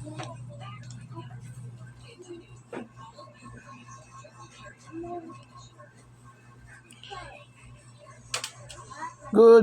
Good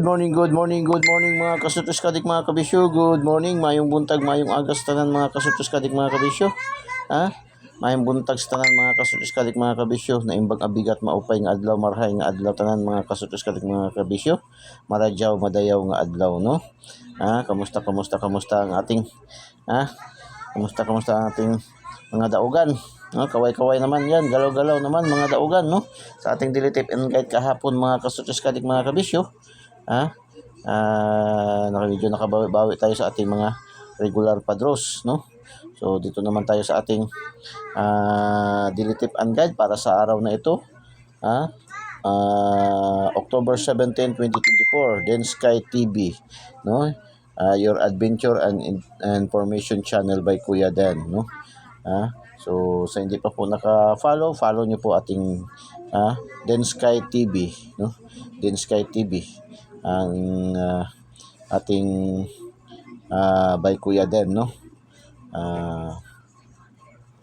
morning mga kasutos kadik mga kabisyo. Good morning, mayong buntag, mayong agas tanan mga kasutos kadik mga kabisyo. Ha? Mayong buntag sa tanan mga kasutos kadik mga kabisyo. Naimbag abigat maupay nga adlaw, marhay nga adlaw tanan mga kasutos kadik mga kabisyo. Maradyaw madayaw nga adlaw, no? Kamusta ang ating kamusta ang ating mga daugan? Kaway-kaway naman yan, galaw-galaw naman mga daugan, no? Sa ating daily tip and guide kahapon mga kasutos kadik mga kabisyo. Medyo nakabawi tayo sa ating mga regular padros, no? So dito naman tayo sa ating daily tip and guide para sa araw na ito, October 17, 2024, Den Sky TV, no? Your adventure and information channel by Kuya Dan, no? So sa hindi pa po naka-follow, follow niyo po ating Den Sky TV, no? Den Sky TV ang ating by Kuya Den, no?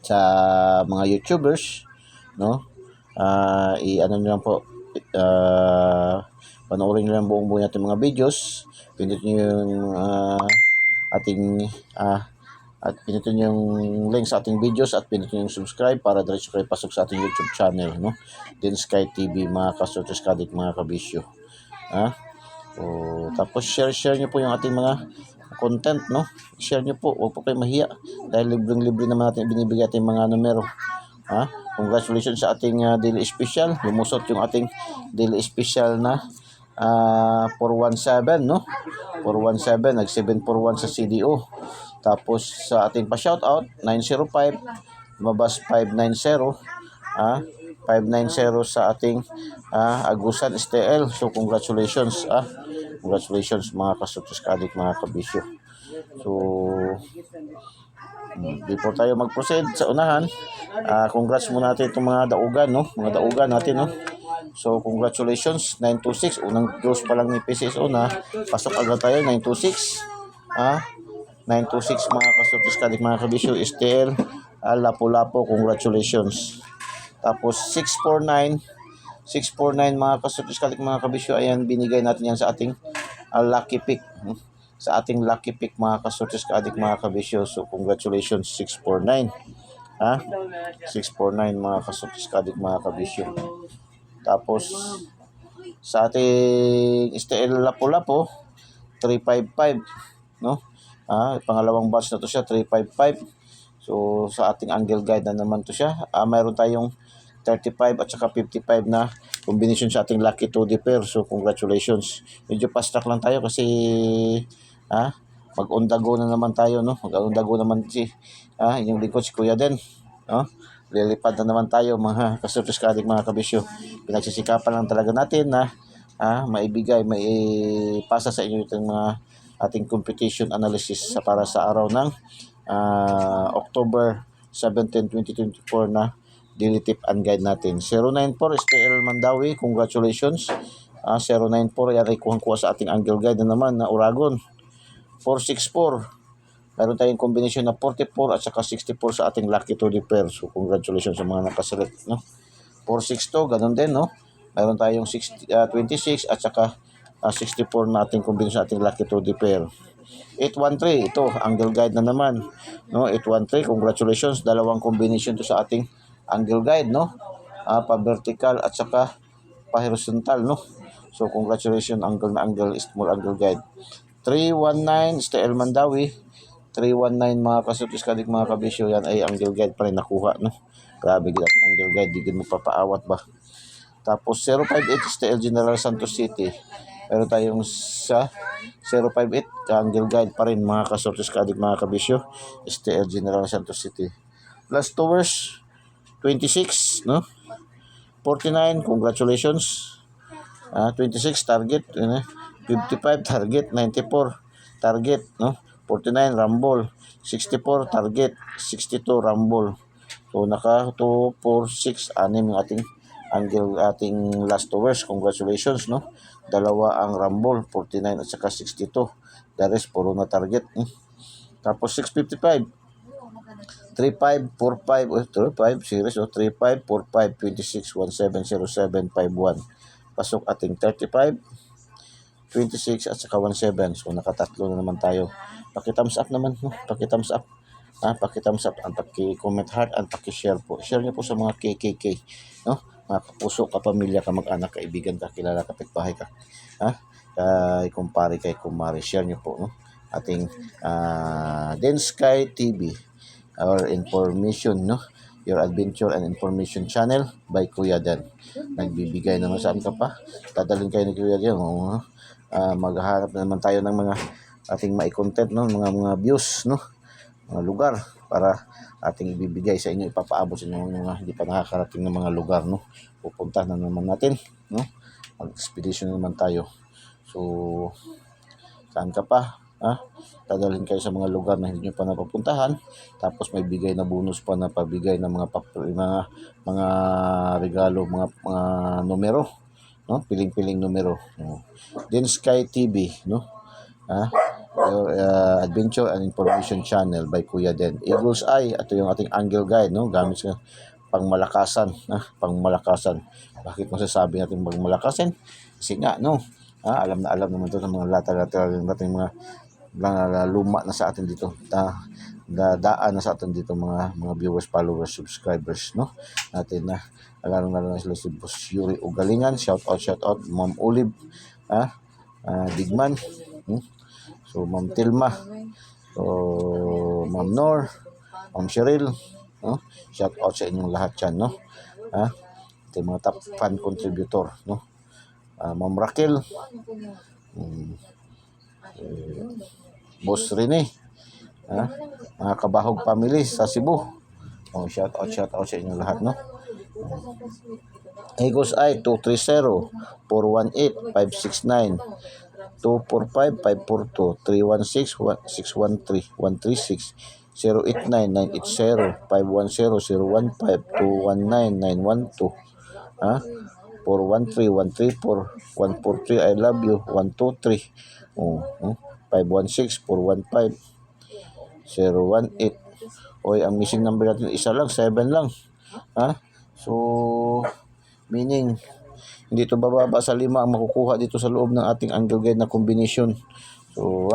Sa mga YouTubers, no? I-ano niyo lang po, panoorin niyo lang buong natin mga videos. Pindutin niyo yung ating at pinutin yung link sa ating videos at pinutin yung subscribe para diretso kayo pasok sa ating YouTube channel, no? Den Sky TV mga kasutos kadik mga kabisyo. Tapos share nyo po yung ating mga content, no? Share nyo po, huwag po kayo mahiya dahil libreng-libre naman natin binibigay ating mga numero. Congratulations sa ating daily special. Lumusot yung ating daily special na 417, no? 417, nag-741 sa CDO. Tapos sa ating pa-shoutout, 905, lumabas 590, 590 sa ating Agusan STL. So congratulations, congratulations mga kasutos kadik mga kabisyo. So before tayo mag-proceed sa unahan, congrats muna natin itong mga daugan, no? Mga daugan natin, no? So congratulations, 926, unang dose pa lang ni PCSO na pasok agad tayo, 926. 926 mga kasutos kadik mga kabisyo, STL, Lapu-Lapu, congratulations. Tapos 649 mga kasutos kadik mga kabisyo, ayan, binigay natin yan sa ating lucky pick, sa ating lucky pick mga kasutos kadik mga kabisyo. So congratulations 649, 649 mga kasutos kadik mga kabisyo. Tapos sa ating STL Lapu-Lapu 355, no? Pangalawang batch na to siya, 355. So sa ating angle guide na naman to siya. Mayroon tayong 35 at saka 55 na combination sa ating lucky 2D pair. So congratulations. Medyo fast track lang tayo kasi mag-on-the-go na naman tayo, no? Mag-on-the-go naman yung lingkod si Kuya Den, no? Lilipad na naman tayo mga kasutos kadik mga kabisyo. Pinagsisikapan lang talaga natin na maibigay, maipasa sa inyo itong mga ating competition analysis para sa araw ng October 17, 2024 na daily tip and guide natin. 094 STL Mandawi, congratulations. 094, yan ay kuha sa ating angle guide na naman na Uragon. 464, meron tayong combination na 44 at saka 64 sa ating lucky 2D pair. So congratulations sa mga nakaselect, no? 462, ganun din, no? Meron tayong 26 at saka 64 na ating combination sa ating lucky 2D pair. 813, ito angle guide na naman, no? 813, congratulations, dalawang combination to sa ating angle guide, no? Pa-vertical at saka pa-horizontal, no? So congratulations, angle na angle, small angle guide. 319 STL Mandawi, 319 mga kasutos kadik mga kabisyo, yan ay angle guide pa rin nakuha, no? Grabe gid ang angle guide, di gid mo papaawat ba. Tapos 058 STL General Santos City, meron tayong sa 058 angle guide pa rin mga kasutos kadik mga kabisyo, STL General Santos City. Plus Towers 26, no? 49, congratulations. 26 target, 55 target, 94 target, no? 49 rumble, 64 target, 62 rumble. So naka 2, 4, 6, 6 yung ating angle, ating last hours. Congratulations, no? Dalawa ang rumble, 49 at saka 62. The rest puro na target. Tapos 655 3545 35 series 3545 26 1707 51. Pasok ating 35, 26 at saka 17. So nakatatlo na naman tayo. Paki-thumbs up naman, no? Paki-thumbs up. Paki-thumbs up at paki-comment heart at paki-share po. Share niyo po sa mga KKK, no? Mga kapuso, kapamilya, kamag-anak, kaibigan, kakilala, kapitbahay ka. Kay kumpare, kay kumare, share niyo po, no? Ating Densky TV, our information, no? Your Adventure and Information Channel by Kuya Dan. Nagbibigay naman, saan ka pa? Dadalhin kayo ni Kuya Dan, maghahanap na naman tayo ng mga ating mai-content, no? Mga views, no? Mga lugar para ating ibibigay sa inyo, ipapaabot sa inyo mga hindi pa nakakarating ng mga lugar, no? Pupunta na naman natin, no? Mag-expedition naman tayo. So, saan ka pa? Dadalhin kayo sa mga lugar na hindi nyo pa napapuntahan, tapos may bigay na bonus pa na pabigay ng mga regalo, mga numero, no? Piling-piling numero, no? Densky TV, no? Your Adventure and Information Channel by Kuya Den. Eagle's Eye, ito yung ating angle guide, no? Gamit sa pangmalakasan, pangmalakasan. Bakit masasabi natin pangmalakasan? Kasi nga, no? Alam naman ito ng mga lateral natin, mga luma na sa atin dito, daan na sa atin dito, mga viewers, followers, subscribers, no? Natin na lalo na sila si Boss Yuri Ugalingan, shout out, Ma'am Olive, Digman, so Ma'am Tilma, so Ma'am Nor, Ma'am Cheryl, no? Shout out sa inyong lahat yan, no? Ito yung mga top fan contributor, no? Ma'am Raquel, Boss Rene, mga Kabahog family sa Cebu. Shout out sa inyo lahat, no? Eagles Eye 230-418-569 245-542 316-613-136 089-980-510-015-219-912 413-134-143 I love you 123 516-415-018. Oy, ang missing number natin isa lang, 7 lang. So meaning hindi ito bababa sa 5 ang makukuha dito sa loob ng ating angle guide na combination. So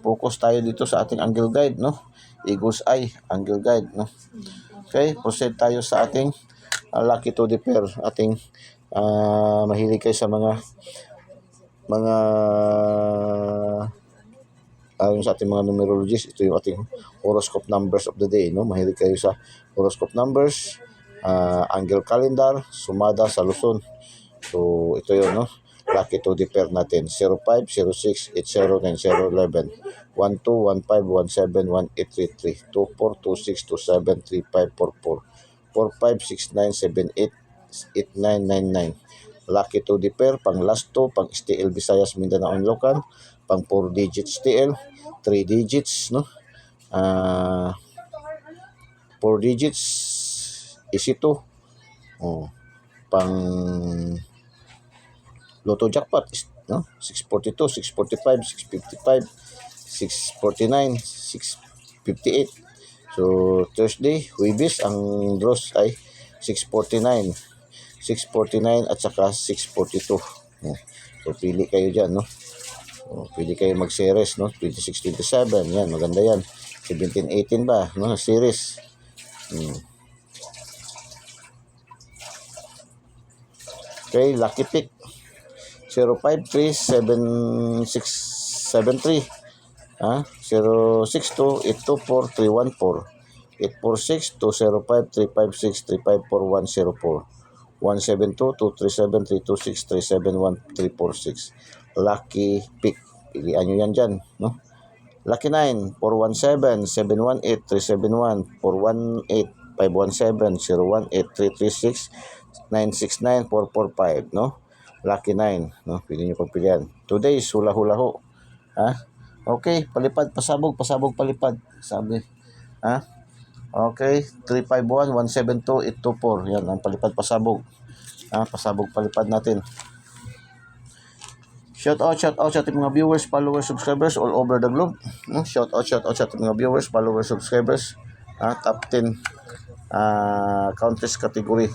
focus tayo dito sa ating angle guide, no? Eagle's Eye angle guide, no? Okay, proceed tayo sa ating lucky to the pair. Ating mahilig kayo sa mga ayon sa ating mga numerologists, ito yung ating horoscope numbers of the day, no? Mahilig kayo sa horoscope numbers, angle calendar, sumada sa Luzon. So ito yun, no? Lucky to the pair natin 05, 06, 80, 90, 11 12, 15, 17, 18, 33 24, 26, 27, 35, 44 45, 69, 78, 89, 99. Lucky to the pair, pang last 2, pang STL Visayas, Mindanao and Local, pang 4 digits TL, 3 digits, no? 4 digits is ito. Pang Lotto jackpot, no? 642, 645, 655, 649, 658. So Thursday, Huwebes, ang draws ay 649 at saka 642. So pili kayo dyan, no? Pili kayo mag-series, no? 26, 27, yan, maganda yan. 17, 18 ba, no? Series. Okay, lucky pick 053-7673 062-824-314 846-205-356-354-104 172-237-326-371-346. Lucky pick, pilihan nyo yan dyan, no? Lucky 9 417-718-371 418-517-018-336 969-445, no? Lucky 9, no? Pili nyo pagpilian. Today is hula-hula-ho. Okay, palipad, pasabog, palipad. Sabi. Okay, 351-172-824. Yan, ang palipad, pasabog. Pasabog, palipad natin. Shout out sa ating mga viewers, followers, subscribers all over the globe. No? Shout out sa ating mga viewers, followers, subscribers Top 10 countries category.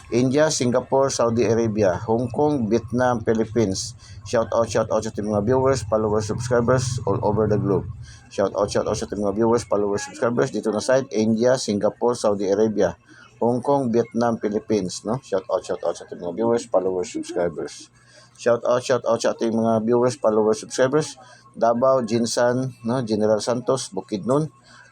India, Singapore, Saudi Arabia, Hong Kong, Vietnam, Philippines. Shout out sa ating mga viewers, followers, subscribers all over the globe. Shout out sa ating mga viewers, followers, subscribers dito na side, India, Singapore, Saudi Arabia, Hong Kong, Vietnam, Philippines, no? Shout out sa ating mga viewers, followers, subscribers. Shout out sa ating mga viewers, followers, subscribers. Davao, Jinsan, no? General Santos, Bukidnon,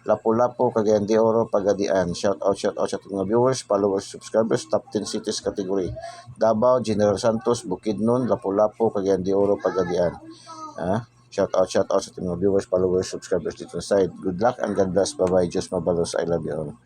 Lapu-Lapu, Cagayan de Oro, Pagadian. Shout out sa ating mga viewers, followers, subscribers, top 10 cities category. Davao, General Santos, Bukidnon, Lapu-Lapu, Cagayan de Oro, Pagadian. Shout out sa ating mga viewers, followers, subscribers dito sa side. Good luck and God bless. Bye-bye. Diyos mabalos. I love you all.